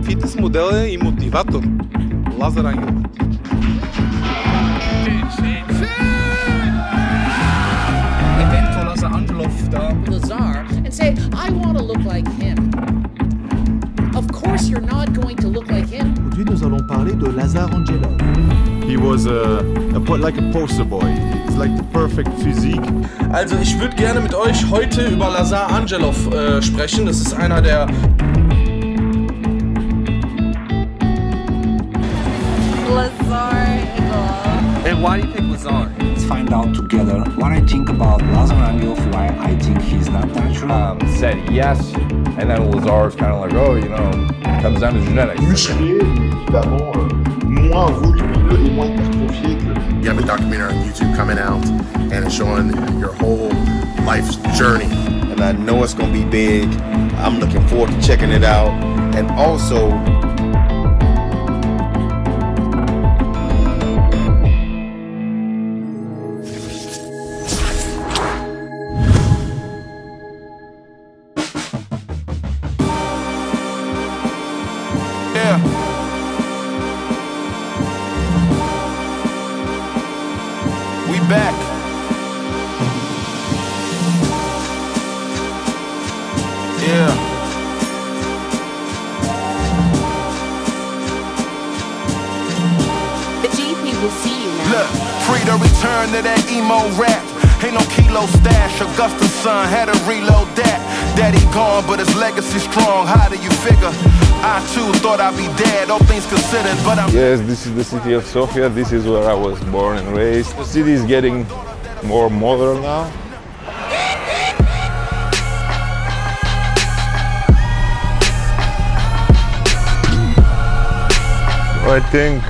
Фитнес модел е и мотиватор. Лазар Ангелов. I went to Lazar Angelov, Lazar, and say, I want to look like him. Of course you're not going to look like him. Aujourd'hui, nous allons parler de Lazar Angelov. He was like a poster boy. It's like the perfect physique. Also ich würde gerne mit euch heute über Lazar Angelov sprechen. Das ist einer der... Lazar Angelov. And why do you pick Lazar? Let's find out together what I think about Lazar Angelov, why I think he's not natural. Said yes, and then Lazar's kind of like, oh, you know, comes down to genetics. Musclé, évidemment, moins volumineux et moins hypertrophié que... You have a documentary on YouTube coming out, and it's showing your whole life's journey. And I know it's gonna be big. I'm looking forward to checking it out, and also we back. Yeah. The GP will see you now. Look, free to return to that emo rap. Ain't no kilo stash. Augusta's son had to reload that. Daddy gone, but his legacy strong. How do you figure? I too thought I'd be dead, all things considered, but I'm... Yes, this is the city of Sofia. This is where I was born and raised. The city is getting more modern now. I think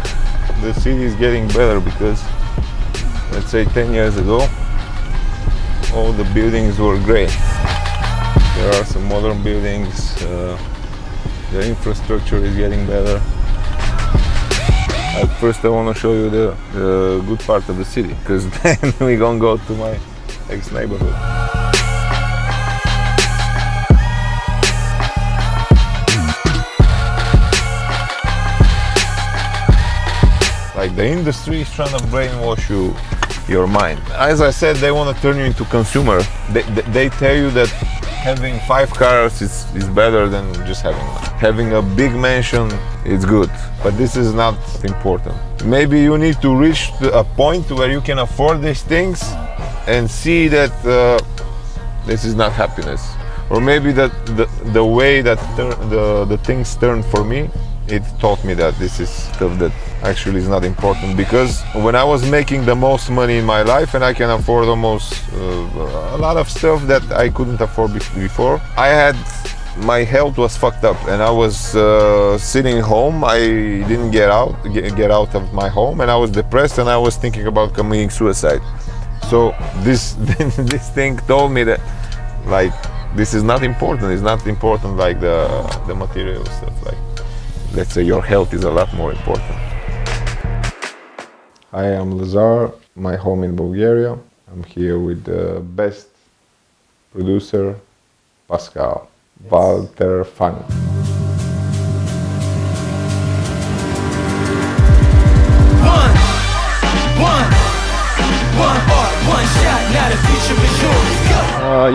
the city is getting better because, let's say 10 years ago, all the buildings were gray. There are some modern buildings, the infrastructure is getting better. At first I want to show you the good part of the city, because then we're gonna go to my ex-neighborhood. Like the industry is trying to brainwash your mind. As I said, they want to turn you into consumer. They tell you that having 5 cars is better than just having one. Having a big mansion is good, but this is not important. Maybe you need to reach a point where you can afford these things and see that this is not happiness. Or maybe that the way that the things turned for me, it taught me that this is stuff that actually is not important, because when I was making the most money in my life and I can afford almost a lot of stuff that I couldn't afford before, my health was fucked up and I was sitting home. I didn't get out of my home, and I was depressed and I was thinking about committing suicide. So this thing told me that like this is not important. It's not important like the material stuff. Like, let's say your health is a lot more important. I am Lazar, my home in Bulgaria. I'm here with the best producer, Pascal, Walter Fang.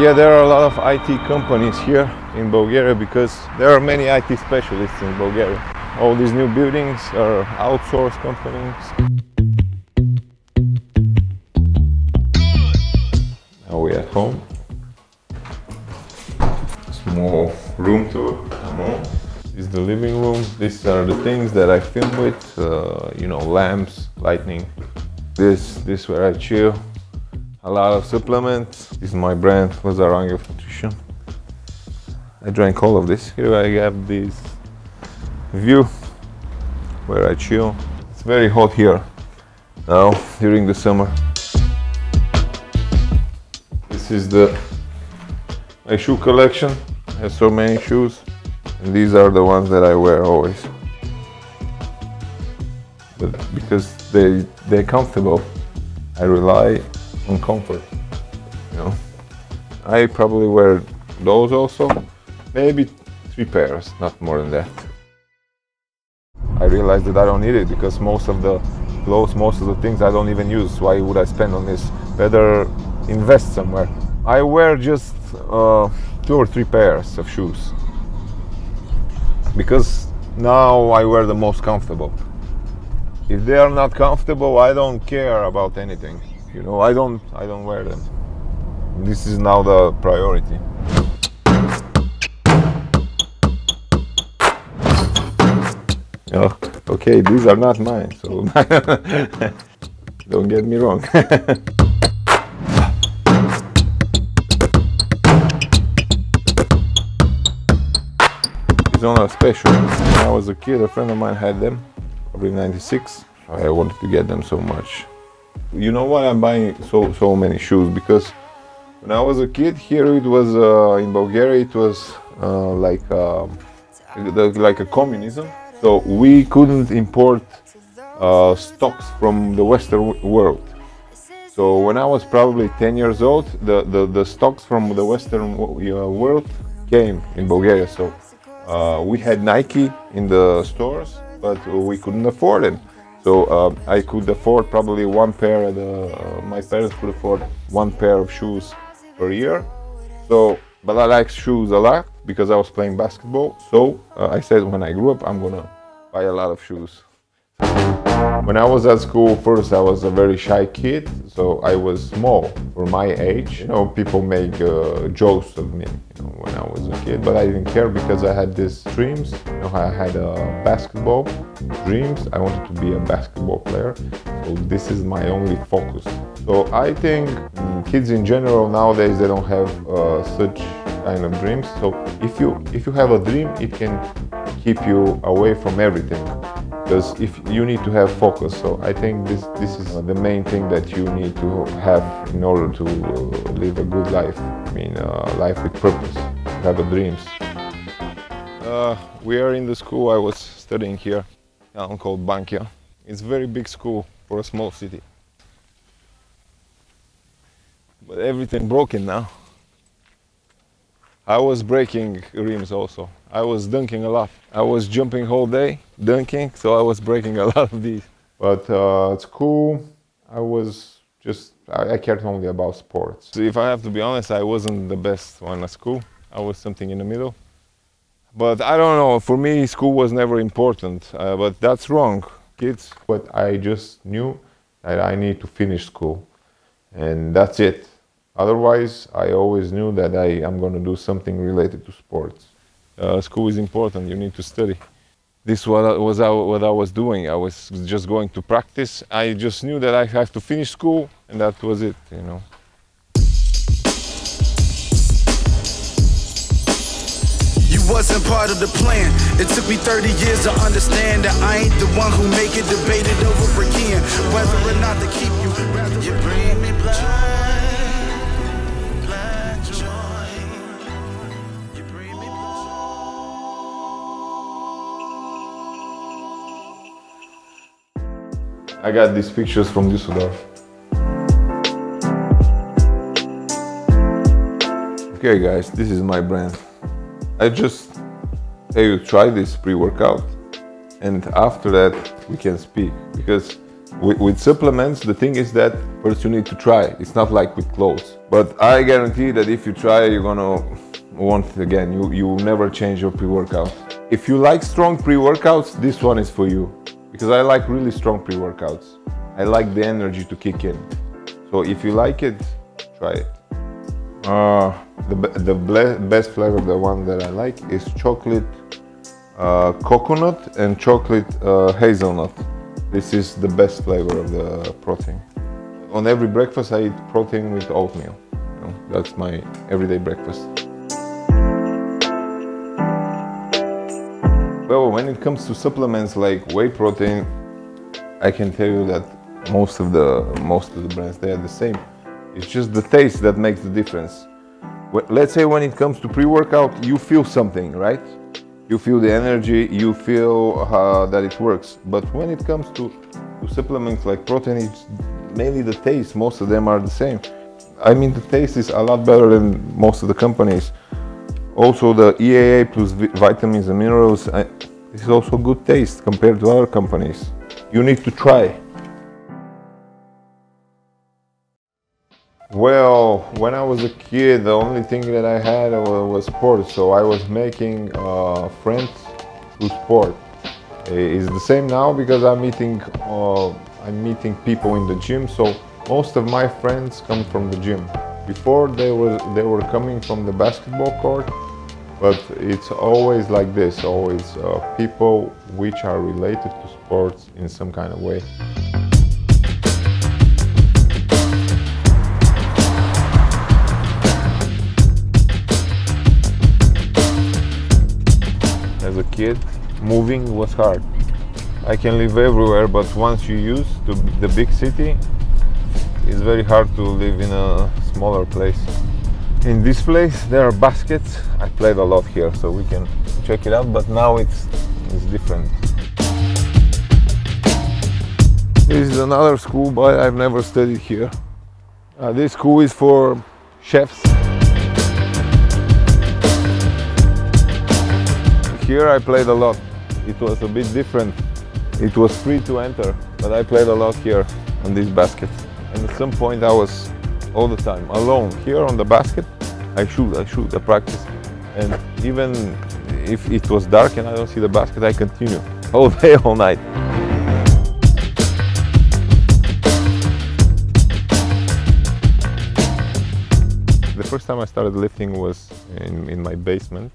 Yeah, there are a lot of IT companies here in Bulgaria because there are many IT specialists in Bulgaria. All these new buildings are outsourced companies. Now we're at home. Small room tour. This is the living room. These are the things that I film with, you know, lamps, lighting. This is where I chill. A lot of supplements. This is my brand, Lazar Angelov Nutrition. I drank all of this. Here I have this view where I chill. It's very hot here now during the summer. This is my shoe collection. I have so many shoes, and these are the ones that I wear always. But because they're comfortable, I rely on comfort, you know. I probably wear those also. Maybe 3 pairs, not more than that. I realized that I don't need it because most of the clothes, most of the things I don't even use. Why would I spend on this? Better invest somewhere. I wear just 2 or 3 pairs of shoes because now I wear the most comfortable. If they are not comfortable, I don't care about anything. You know, I don't wear them. This is now the priority. Oh, okay, these are not mine, so don't get me wrong. It's not a special. When I was a kid, a friend of mine had them, probably 96. I wanted to get them so much. You know why I'm buying so many shoes? Because when I was a kid, here it was in Bulgaria, it was like a communism. So we couldn't import stocks from the Western world. So when I was probably 10 years old, the stocks from the Western world came in Bulgaria. So we had Nike in the stores, but we couldn't afford them. So I could afford probably 1 pair, my parents could afford 1 pair of shoes per year. So, but I like shoes a lot because I was playing basketball. So I said when I grew up, I'm gonna buy a lot of shoes. When I was at school, first I was a very shy kid, so I was small for my age. You know, people make jokes of me, you know, when I was a kid, but I didn't care because I had these dreams. You know, I had basketball dreams. I wanted to be a basketball player, so this is my only focus. So I think kids in general nowadays, they don't have such kind of dreams. So if you have a dream, it can keep you away from everything. Because if you need to have focus, so I think this is the main thing that you need to have in order to live a good life. I mean, life with purpose, have a dreams. We are in the school I was studying here, a town called Bankia. It's a very big school for a small city. But everything broken now. I was breaking rims also. I was dunking a lot. I was jumping whole day, dunking, so I was breaking a lot of these. But at school, I cared only about sports. So if I have to be honest, I wasn't the best one at school. I was something in the middle. But I don't know, for me, school was never important. But that's wrong, kids. But I just knew that I need to finish school. And that's it. Otherwise, I always knew that I'm going to do something related to sports. School is important, you need to study. This was what I was doing. I was just going to practice. I just knew that I have to finish school, and that was it, you know. You wasn't part of the plan. It took me 30 years to understand that I ain't the one who make it debated over again. Whether or not to keep you, rather you bring me blind. I got these pictures from Düsseldorf. Okay guys, this is my brand. I just say you try this pre-workout and after that we can speak. Because with supplements, the thing is that first you need to try. It's not like with clothes. But I guarantee that if you try, you're gonna want it again. You will never change your pre-workout. If you like strong pre-workouts, this one is for you. Because I like really strong pre-workouts. I like the energy to kick in. So if you like it, try it. The best flavor, the one that I like, is chocolate coconut and chocolate hazelnut. This is the best flavor of the protein. On every breakfast I eat protein with oatmeal. You know, that's my everyday breakfast. Well, when it comes to supplements like whey protein, I can tell you that most of the brands, they are the same. It's just the taste that makes the difference. Let's say when it comes to pre-workout, you feel something, right? You feel the energy, you feel that it works. But when it comes to supplements like protein, it's mainly the taste. Most of them are the same. I mean, the taste is a lot better than most of the companies. Also the EAA plus vitamins and minerals, this is also good taste compared to other companies. You need to try. Well, when I was a kid, the only thing that I had was sport, so I was making friends through sport. It's the same now because I'm meeting people in the gym, so most of my friends come from the gym. Before they were coming from the basketball court, but it's always like this, always people which are related to sports in some kind of way. As a kid, moving was hard. I can live everywhere, but once you used to the big city, it's very hard to live in a smaller place. In this place, there are baskets. I played a lot here, so we can check it out, but now it's different. This is another school, but I've never studied here. This school is for chefs. Here I played a lot. It was a bit different. It was free to enter, but I played a lot here on these baskets. And at some point I was all the time alone. Here on the basket, I shoot, I practice. And even if it was dark and I don't see the basket, I continue all day, all night. The first time I started lifting was in my basement.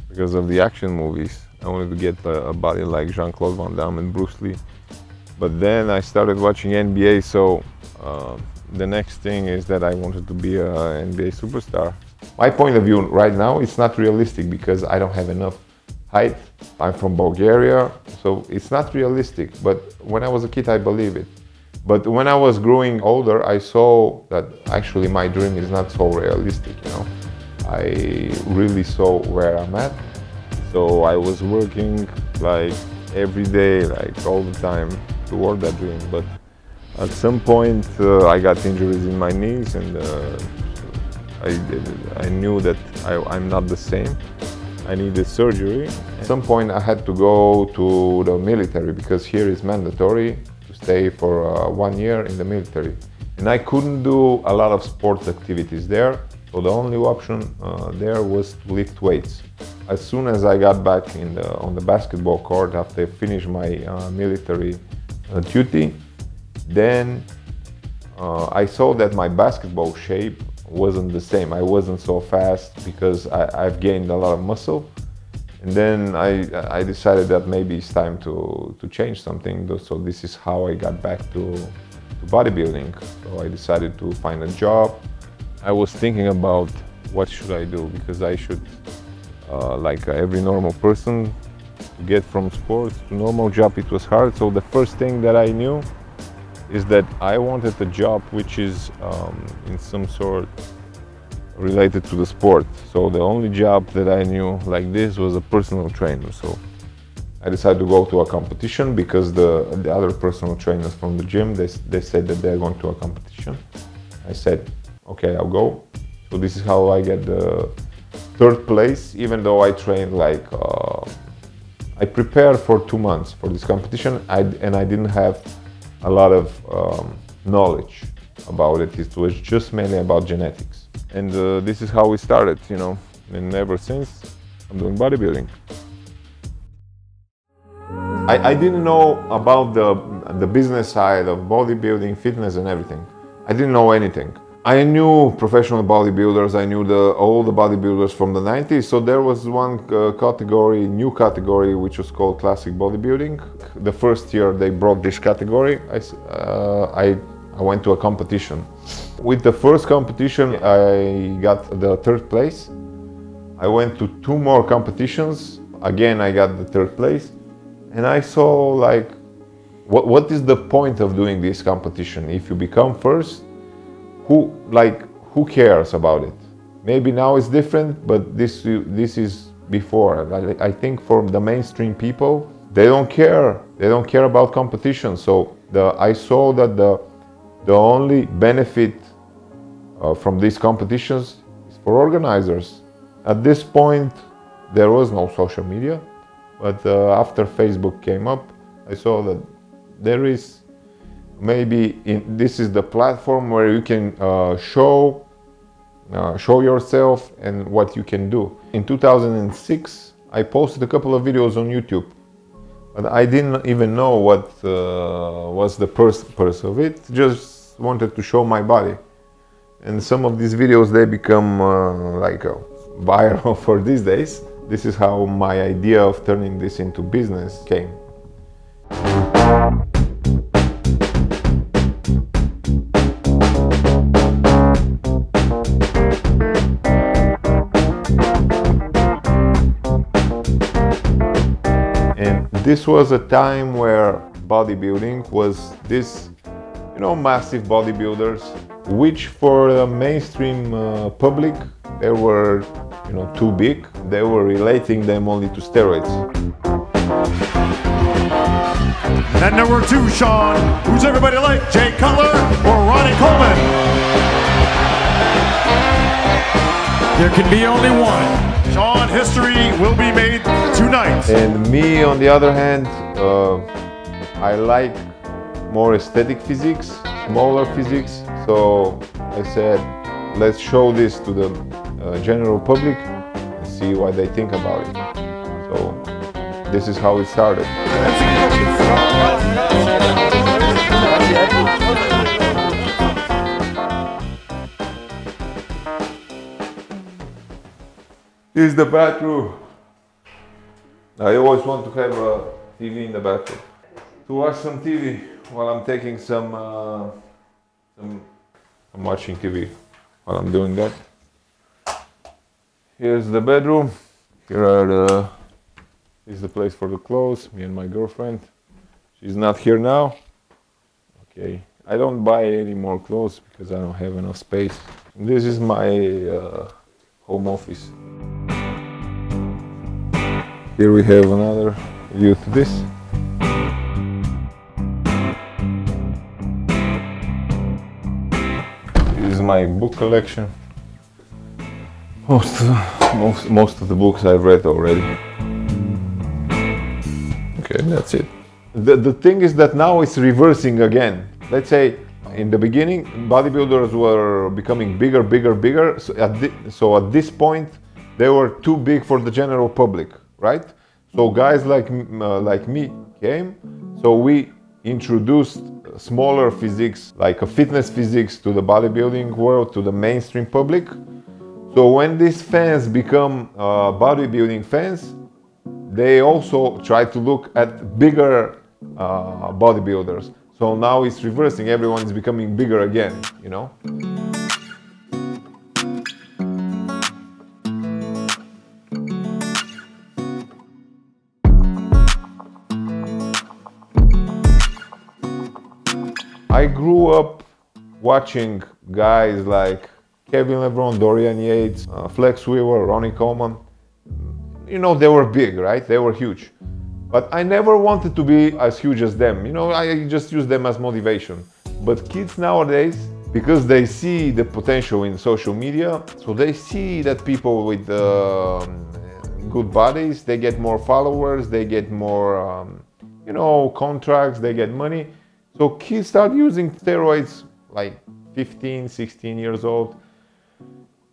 Because of the action movies, I wanted to get a body like Jean-Claude Van Damme and Bruce Lee. But then I started watching NBA, so the next thing is that I wanted to be an NBA superstar. My point of view right now, it's not realistic because I don't have enough height. I'm from Bulgaria, so it's not realistic. But when I was a kid, I believed it. But when I was growing older, I saw that actually my dream is not so realistic, you know. I really saw where I'm at, so I was working like every day, like all the time toward that dream. But at some point I got injuries in my knees, and I knew that I'm not the same. I needed surgery. At some point I had to go to the military because here it's mandatory to stay for 1 year in the military. And I couldn't do a lot of sports activities there. So the only option there was to lift weights. As soon as I got back on the basketball court after I finished my military duty, then I saw that my basketball shape wasn't the same. I wasn't so fast because I've gained a lot of muscle. And then I decided that maybe it's time to change something. So this is how I got back to bodybuilding. So I decided to find a job. I was thinking about what should I do, because I should, like every normal person, to get from sports to normal job, it was hard. So the first thing that I knew is that I wanted a job which is in some sort related to the sport. So the only job that I knew like this was a personal trainer. So I decided to go to a competition because the other personal trainers from the gym, they said that they're going to a competition. I said, okay, I'll go. So this is how I get the 3rd place, even though I trained like, I prepared for 2 months for this competition, and I didn't have a lot of knowledge about it. It was just mainly about genetics. And this is how we started, you know, and ever since I'm doing bodybuilding. I didn't know about the business side of bodybuilding, fitness and everything. I didn't know anything. I knew professional bodybuilders, I knew all the bodybuilders from the 90s, so there was one category, new category, which was called classic bodybuilding. The first year they brought this category, I went to a competition. With the first competition, I got the 3rd place. I went to 2 more competitions, again I got the 3rd place, and I saw like, what is the point of doing this competition? If you become first, who cares about it? Maybe now it's different, but this is before. I think for the mainstream people, they don't care. They don't care about competition. So I saw that the only benefit from these competitions is for organizers. At this point, there was no social media, but after Facebook came up, I saw that there is this is the platform where you can show yourself and what you can do. In 2006, I posted a couple of videos on YouTube, but I didn't even know what was the purpose of it. Just wanted to show my body. And some of these videos, they become like viral for these days. This is how my idea of turning this into business came. And this was a time where bodybuilding was this, massive bodybuilders, which for the mainstream public, they were, too big. They were relating them only to steroids. And at number 2, Sean, who's everybody like, Jay Cutler or Ronnie Coleman? There can be only one. Sean, history will be made tonight. And me, on the other hand, I like more aesthetic physiques, smaller physiques. So I said, let's show this to the general public and see what they think about it. So this is how it started. This is the bathroom. I always want to have a TV in the bathroom. To watch some TV while I'm taking I'm watching TV while I'm doing that. Here's the bedroom. This is the place for the clothes, me and my girlfriend. She's not here now. Okay, I don't buy any more clothes because I don't have enough space. This is my home office. Here we have another view to this. This is my book collection. Most of the books I've read already. Okay, that's it. The thing is that now it's reversing again. Let's say in the beginning, bodybuilders were becoming bigger. So at this point, they were too big for the general public, right? So guys like me came. So we introduced smaller physiques, like a fitness physiques, to the bodybuilding world, to the mainstream public. So when these fans become bodybuilding fans, they also try to look at bigger bodybuilders. So now it's reversing, everyone is becoming bigger again, I grew up watching guys like Kevin LeBron, Dorian Yates, Flex Weaver, Ronnie Coleman. They were big, right? They were huge. But I never wanted to be as huge as them. I just use them as motivation. But kids nowadays, because they see the potential in social media, so they see that people with good bodies, they get more followers, they get more, contracts, they get money. So kids start using steroids like 15, 16 years old.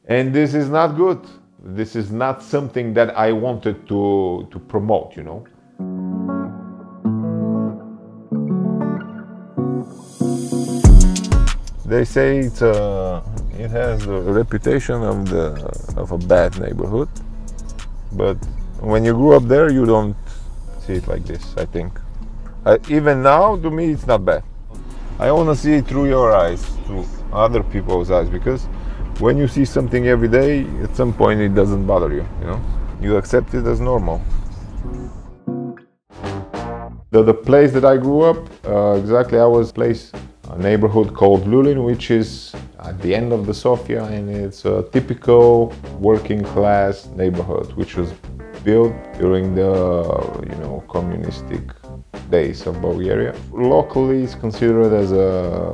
And this is not good. This is not something that I wanted to promote, They say it has a reputation of a bad neighborhood, but when you grew up there, you don't see it like this, I think. Even now, to me, it's not bad. I want to see it through your eyes, through other people's eyes, because when you see something every day, at some point it doesn't bother you, You accept it as normal. The place that I grew up, exactly, I was placed a neighborhood called Lulin, which is at the end of the Sofia, and it's a typical working class neighborhood, which was built during the communistic days of Bulgaria. Locally, it's considered as a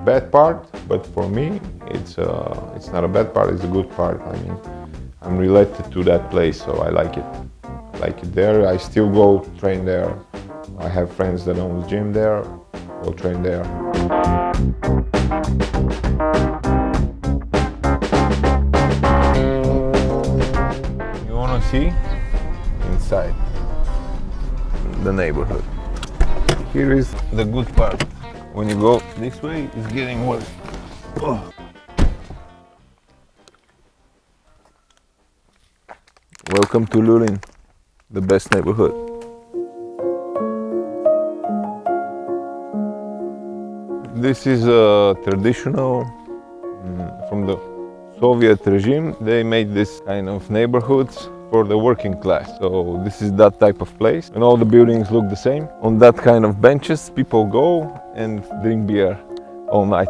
bad part, but for me, it's not a bad part. It's a good part. I mean, I'm related to that place, so I like it. I like it there. I still go train there. I have friends that own the gym there. Go train there. You want to see inside the neighborhood? Here is the good part. When you go this way, it's getting worse. Oh. Welcome to Lublin, the best neighborhood. This is a traditional, from the Soviet regime. They made this kind of neighborhoods for the working class. So this is that type of place. And all the buildings look the same. On that kind of benches, people go and drink beer all night.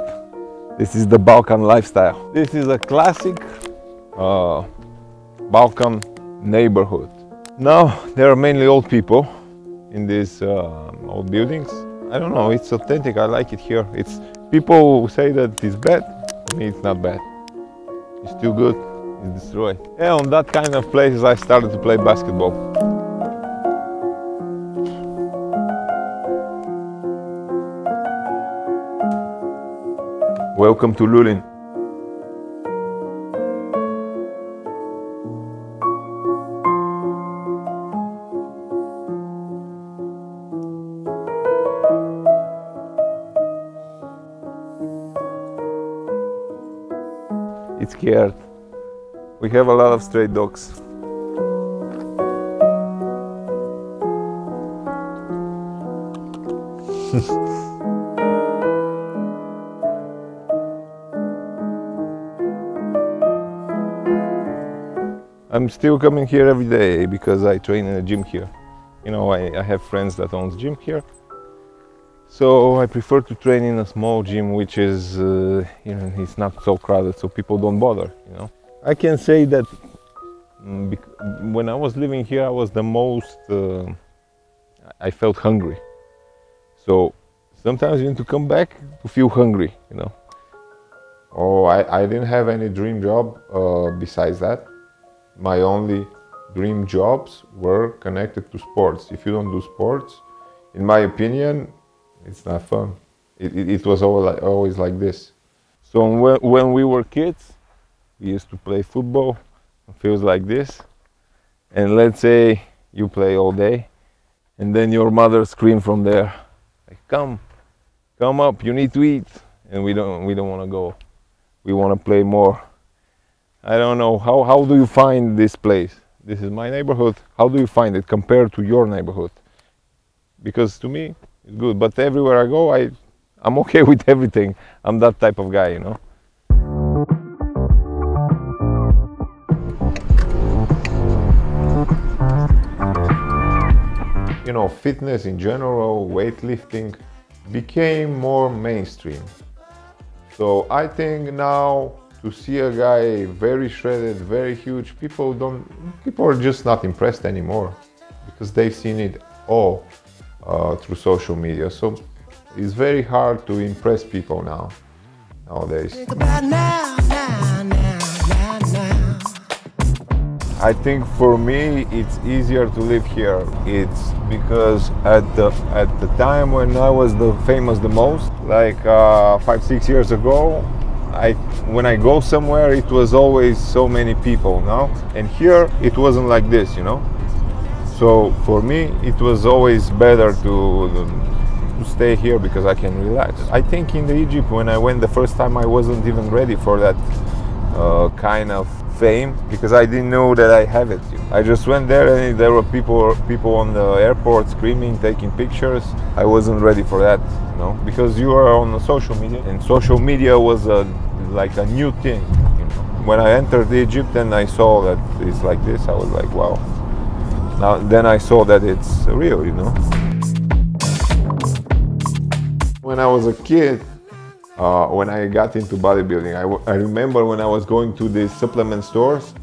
This is the Balkan lifestyle. This is a classic Balkan neighborhood. Now there are mainly old people in these old buildings. I don't know, it's authentic, I like it here. It's people who say that it's bad, for me it's not bad. It's still good, it's destroyed. Yeah, on that kind of places I started to play basketball. Welcome to Lublin. It's scared. We have a lot of stray dogs. I'm still coming here every day because I train in a gym here. You know, I have friends that own the gym here. So I prefer to train in a small gym, which is, you know, it's not so crowded, so people don't bother, you know. I can say that when I was living here, I was the most, I felt hungry. So sometimes you need to come back to feel hungry, you know. Oh, I didn't have any dream job besides that. My only dream jobs were connected to sports. If you don't do sports, in my opinion, it's not fun. It was always like this. So when we were kids, we used to play football. It feels like this. And let's say you play all day, and then your mother screams from there, like, come up, you need to eat. And we don't want to go. We want to play more. I don't know, how do you find this place? This is my neighborhood. How do you find it compared to your neighborhood? Because to me, it's good, but everywhere I go, I'm okay with everything. I'm that type of guy, you know. You know, fitness in general, weightlifting, became more mainstream. So I think now to see a guy very shredded, very huge, people are just not impressed anymore because they've seen it all through social media. So it's very hard to impress people nowadays. I think for me it's easier to live here. It's because at the time when I was famous the most, like 5-6 years ago, when I go somewhere, it was always so many people, no? And here it wasn't like this, you know. So for me, it was always better to stay here because I can relax. I think in Egypt, when I went the first time, I wasn't even ready for that kind of fame because I didn't know that I have it. I just went there and there were people on the airport screaming, taking pictures. I wasn't ready for that, you know, because you are on the social media, and social media was like a new thing. You know? When I entered Egypt and I saw that it's like this, I was like, wow. Then I saw that it's real, you know. When I was a kid, when I got into bodybuilding, I remember when I was going to these supplement stores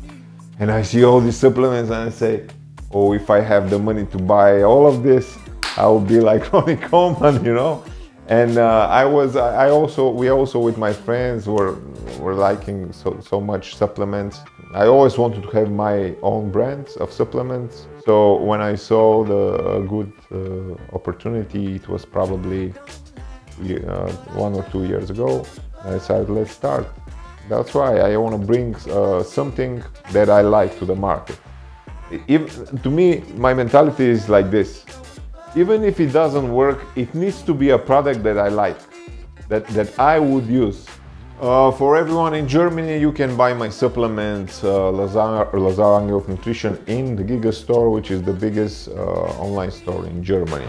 and I see all these supplements and I say, oh, if I have the money to buy all of this, I will be like Ronnie Coleman, you know. And we also with my friends were liking so much supplements. I always wanted to have my own brands of supplements. So when I saw the good opportunity, it was probably 1 or 2 years ago, I decided let's start. That's why I want to bring something that I like to the market. To me, my mentality is like this. Even if it doesn't work, it needs to be a product that I like, that I would use. For everyone in Germany, you can buy my supplements, Lazar Angelov Nutrition, in the Gigas store, which is the biggest online store in Germany.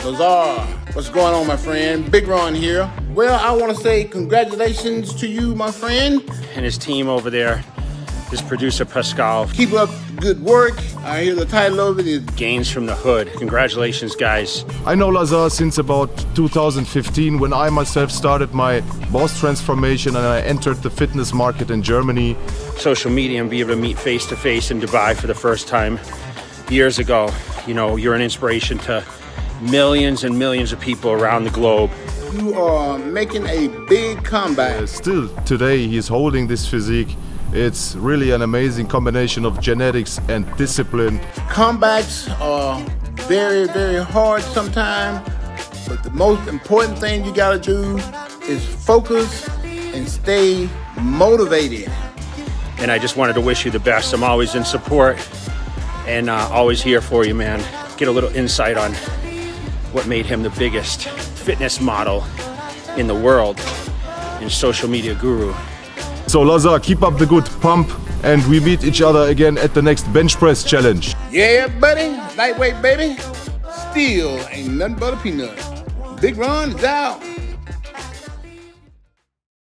Lazar, what's going on, my friend? Big Ron here. Well, I want to say congratulations to you, my friend. And his team over there, his producer Pascal. Keep up good work. I hear the title of it is Gains from the Hood. Congratulations, guys. I know Lazar since about 2015, when I myself started my boss transformation and I entered the fitness market in Germany. Social media and be able to meet face to face in Dubai for the first time years ago. You know, you're an inspiration to millions and millions of people around the globe. You are making a big comeback. Still today he's holding this physique. It's really an amazing combination of genetics and discipline. Comebacks are very, very hard sometimes, but the most important thing you gotta do is focus and stay motivated. And I just wanted to wish you the best. I'm always in support and always here for you, man. Get a little insight on what made him the biggest fitness model in the world and social media guru. So Lazar, keep up the good pump and we meet each other again at the next bench press challenge. Yeah, buddy. Lightweight, baby. Still ain't nothing but a peanut. Big Ron is out.